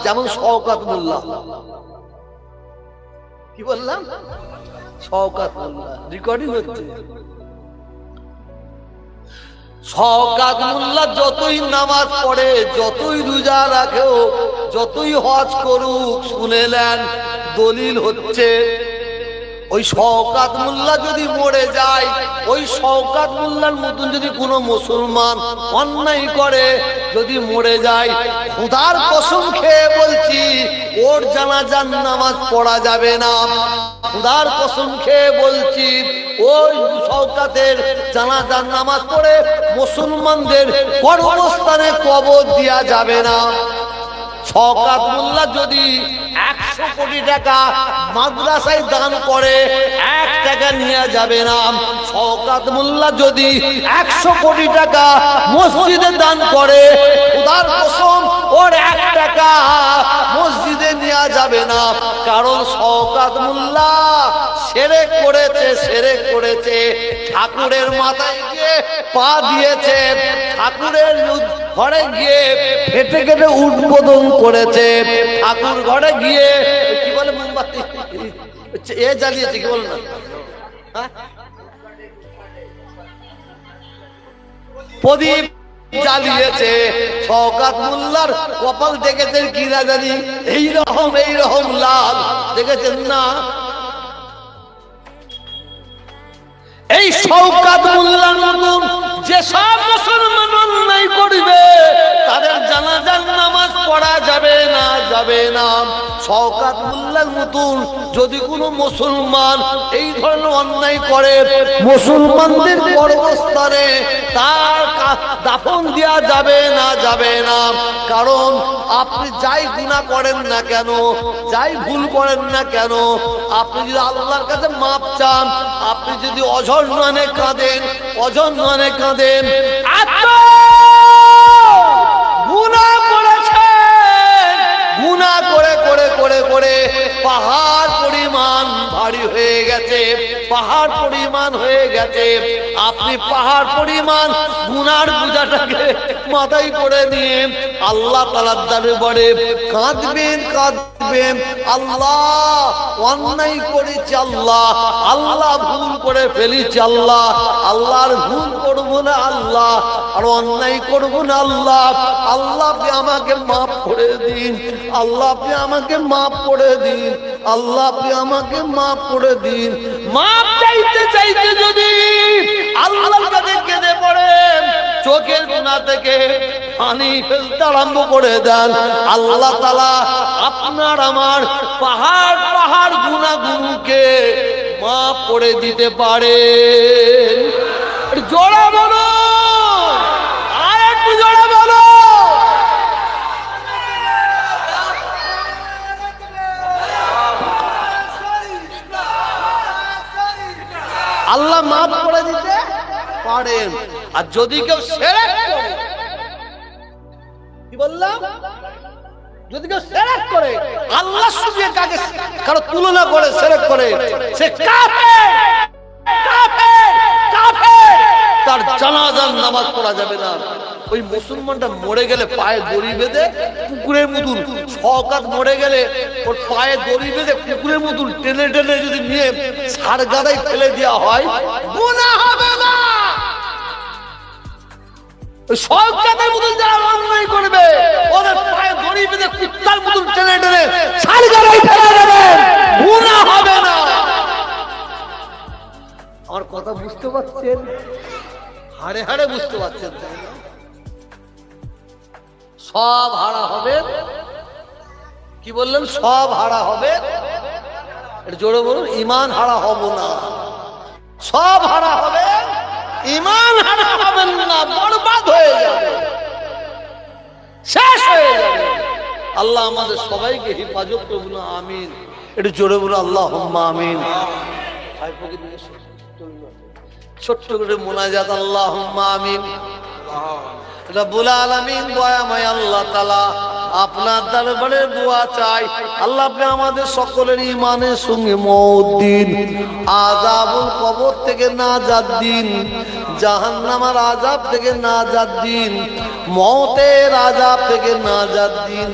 যেমন শওকত মোল্লা। কি বললাম? শওকত মোল্লা। রেকর্ডিং হচ্ছে। শওকত মোল্লা যতই নামাজ পড়ে, যতই রোজা রাখে, যতই হজ করুক, শুনেলেন দলিল হচ্ছে ওই শওকত মোল্লা যদি মরে যায়, ওই শওকত মোল্লার মতন যদি কোনো মুসলমান অন্যায় করে যদি মরে যায়, খোদার কসম খেয়ে বলছি ওর জানাজার নামাজ পড়া যাবে না। খোদার কসম খেয়ে বলছি ওই শওকতের জানাজার নামাজ পড়ে মুসলমানদের কবরস্থানে কবর দেয়া যাবে না। শওকত মোল্লা যদি 100 কোটি টাকা মাদ্রাসায় দান করে, 1 টাকা নিয়ে যাবে না। শওকত মোল্লা যদি 100 কোটি টাকা মসজিদে দান করে, খোদার কসম ওর 1 টাকা মসজিদে নিয়ে যাবে না। কারণ শওকত মোল্লা শিরক করেছে, শিরক করেছে। ঠাকুরের মাথায় গিয়ে পা দিয়েছে, ঠাকুরের ঘরে গিয়ে ফেটে কেটে উদ্বোধন করেছে, ঠাকুর ঘরে গিয়ে কি বলে মোমবাতি এ জ্বালিয়েছে, কি বল না, প্রদীপ জ্বালিয়েছে। শওকত মোল্লার কপাল দেখেছেন কি না জানি, এইরকম লাল দেখেছেন না? এই শওকত মোল্লার মতন যে সব মুসলমান অন্যায় করবে তাদের জানাজার নামাজ পড়া যাবে না, যাবে না। শওকত মোল্লার মতন যদি কোনো মুসলমান এই ধরনের অন্যায় করে, মুসলমানদের কবরস্থানে তার দাফন দেওয়া যাবে না, যাবে না। কারণ আপনি যাই গুনাহ করেন না কেন, যাই ভুল করেন না কেন, আপনি যদি আল্লাহর কাছে মাপ চান, আপনি যদি অঝরনানে কাঁদেন, অঝরনানে কাঁদেন, গুনাহ করেছেন, গুনাহ করে করে করে করে পাহাড় পরিমাণ ভারী হয়ে গেছে, পাহাড় পরিমাণ হয়ে গেছে। আপনি পাহাড় পরিমাণ গুনার বোঝাটাকে মাথায় করে নিয়ে আল্লাহ তাআলার দরবারে কাঁদবেন, কাঁদবেন, আল্লাহ অন্যায় করেছি, আল্লাহ, আল্লাহ ভুল করে ফেলেছি, আল্লাহ, আল্লাহর ভুল করবো না, আল্লাহ আর অন্যায় করবো না, আল্লাহ, আল্লাহ আপনি আমাকে মাফ করে দিন, আল্লাহ আপনি আমাকে মাফ করে দিন, আল্লাহ আপনি আমাকে মাফ করে দিন। মাফ চাইতে চাইতে যদি আল্লাহর কাছে কেঁদে পড়েন, চোখের কোনা থেকে পানি ফেলতে আরম্ভ করে দেন, আল্লাহ তাআলা আপনার আমার পাহাড় পাহাড় গুনাহগুলোকে মাফ করে দিতে পারেন। জোরে বলো, আর একটু জোরে বলো। আল্লাহ মাফ করে দিতে পারেন। আর যদি কেউ শিরক করে, কি বললাম, যদি কেউ শিরক করে, আল্লাহর সঙ্গে কাকে কারো তুলনা করে শিরক করে, সে কাফের, কাফের, কাফের। তার জানাজার নামাজ পড়া যাবে না। ওই মুসলমানটা মরে গেলে পায়ে দড়ি বেঁধে কুকুরের মতন, শওকত মরে গেলে ওর পায়ে দড়ি বেঁধে কুকুরের মতন টেনে টেনে যদি নিয়ে সার গাদায় ফেলে দেওয়া হয়, গুনাহ হবে না। শওকতের মতন যারা অন্যায় করবে, ওদের পায়ে দড়ি বেঁধে কুত্তার মতন টেনে টেনে সার গাদায় ফেলে দেবেন, গুনাহ হবে না। আমার কথা বুঝতে পারছেন? হাড়ে হাড়ে বুঝতে পারছেন? সব হারা হবে। কি বললেন? সব হারা হবে। জোরে বলুন, ঈমান হারা হব না। সব হারা হবে, ঈমান হারা হবেন না। বরবাদ হয়ে যাবে, শেষ হয়ে যাবে। আল্লাহ আমাদের সবাইকে হেফাজত করুন, আমিন। একটু জোরে বলুন আল্লাহুম্মা আমিন। ছোট্ট করে মোনাজাত, আল্লাহুম্মা আমিন। রব্বুল আলামিন দয়াময় আল্লাহ তাআলা, আপনার দরবারে দোয়া চাই, আল্লাহ আপনি আমাদের সকলের ঈমানের সঙ্গে মওত দিন, আযাবুল কবর থেকে নাজাত দিন, জাহান্নামের আযাব থেকে নাজাত দিন, মওতের আযাব থেকে নাজাত দিন,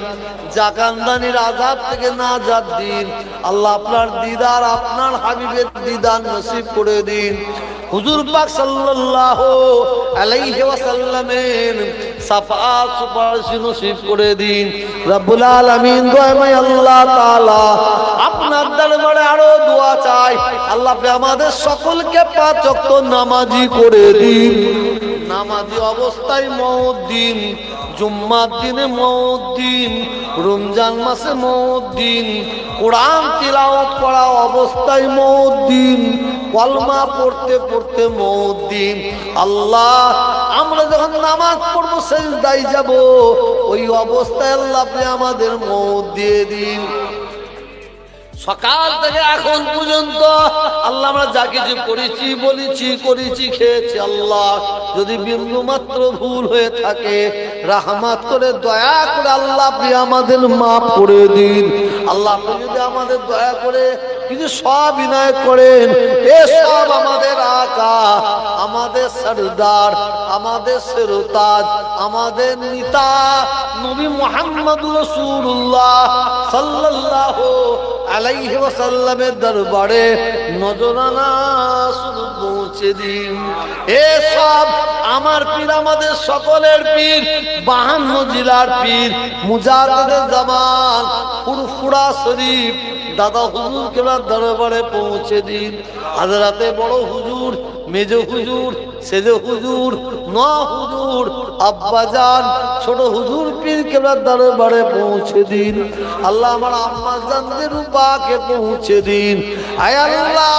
জাকান্দানির আযাব থেকে নাজাত দিন। আল্লাহ আপনার দিদার, আপনার হাবিবের দিদার নসিব করে দিন। হুজুর পাক সাল্লাল্লাহু আলাইহি ওয়াসাল্লামের শাফাআত সুপারিশ নসিব করে দিন। রব্বুল আলামিন দয়াময় আল্লাহ তাআলা আপনার দরবারে আরো দোয়া চাই, আল্লাহ আপনি আমাদের সকলকে পাঁচ ওয়াক্ত নামাজি করে দিন। নামাজি অবস্থায় মওত দিন, জুম্মার দিনে মওত দিন, রমজান মাসে মওত দিন, কোরআন তিলাওয়াত করা অবস্থায় মওত দিন, কলমা পড়তে পড়তে মওত দিন। আল্লাহ আমরা যখন নামাজ পড়বো সিজদায় যাব, ওই অবস্থায় আল্লাহ আপনি আমাদের মওত দিয়ে দিন। সকাল থেকে এখন পর্যন্ত আল্লাহ আমরা যা কিছু করেছি, বলেছি, করেছি, খেয়েছি, আল্লাহ যদি বিন্দু মাত্র ভুল হয়ে থাকে রহমত করে দয়া করে আল্লাহ আপনি আমাদের মাফ করে দিন। আল্লাহ আপনি যদি আমাদের দয়া করে কিছু সব ইনায়েত করেন, এসব আমাদের আকা, আমাদের সরদার, আমাদের সেরতাজ, আমাদের নেতা নবী মুহাম্মদুর রাসূলুল্লাহ সাল্লাল্লাহু আলাইহি ওয়াসাল্লামের দরবারে নজরানা শুধু পৌঁছে দিন। এসব আমার পীর, আমাদের সকলের পীর, 52 জেলার পীর মুজাদ্দিদে জামান ফুরফুরা শরীফ দাদা হুজুর কেবলার দরবারে পৌঁছে দিন। হাজরাতে বড় হুজুর, মেজ হুজুর, সেজ হুজুর, নোয়া হুজুর, আব্বাজান, ছোট হুজুর পীর কেবলার দরবারে পৌঁছে দিন। আল্লাহ আমার আম্মা জানদের রূপাকে পৌঁছে দিন। আয় আল্লাহ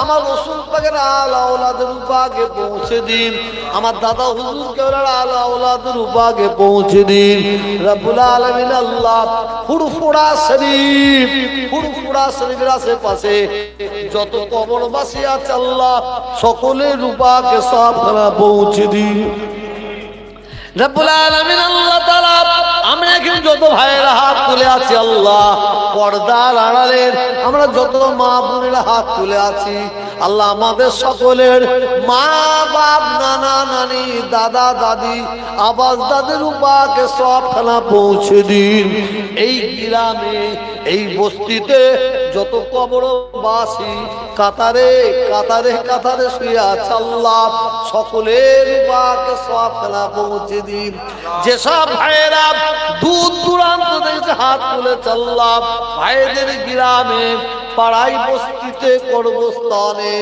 আমার রাসূল পাকের আলা আওলাদের রূপাকে পৌঁছে দিন। আমার দাদা হুজুর কেবলার আলা আওলাদের রূপাকে পৌঁছে দিন। রব্বুল আলামিন আল্লাহ ফুরফুরা শরীফ, ফুরফুরা শরীফের আশেপাশে যত কবরবাসী আছে আল্লাহ সকলের রূপাকে সব পৌঁছে দিন। রব্বুল আলামিন আল্লাহ তাআলা আমরা এখন যত ভাইয়েরা হাত তুলে আছি আল্লাহ, পর্দার আড়ালের আমরা যত মা বোনেরা হাত তুলে আছি আল্লাহ আমাদের সকলের মা বাপ, নানা নানি, দাদা দাদি, আবাস দাদের উপাকে সব খানা পৌঁছে দিন। এই গ্রামে, এই বস্তিতে যত কবরবাসী কাতারে কাতারে কাতারে শুয়ে আছে আল্লাহ সকলের উপাকে সব খানা পৌঁছে দিন। যেসব ভাইয়েরা দূর দূরান্ত থেকে হাত তুলে আল্লাহ ভাইদের গ্রামে, পাড়াই, বস্তিতে, কর্মস্থানে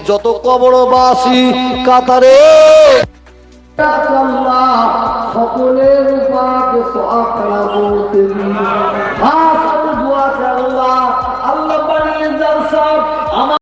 যত কবরবাসী কাতারে সকলে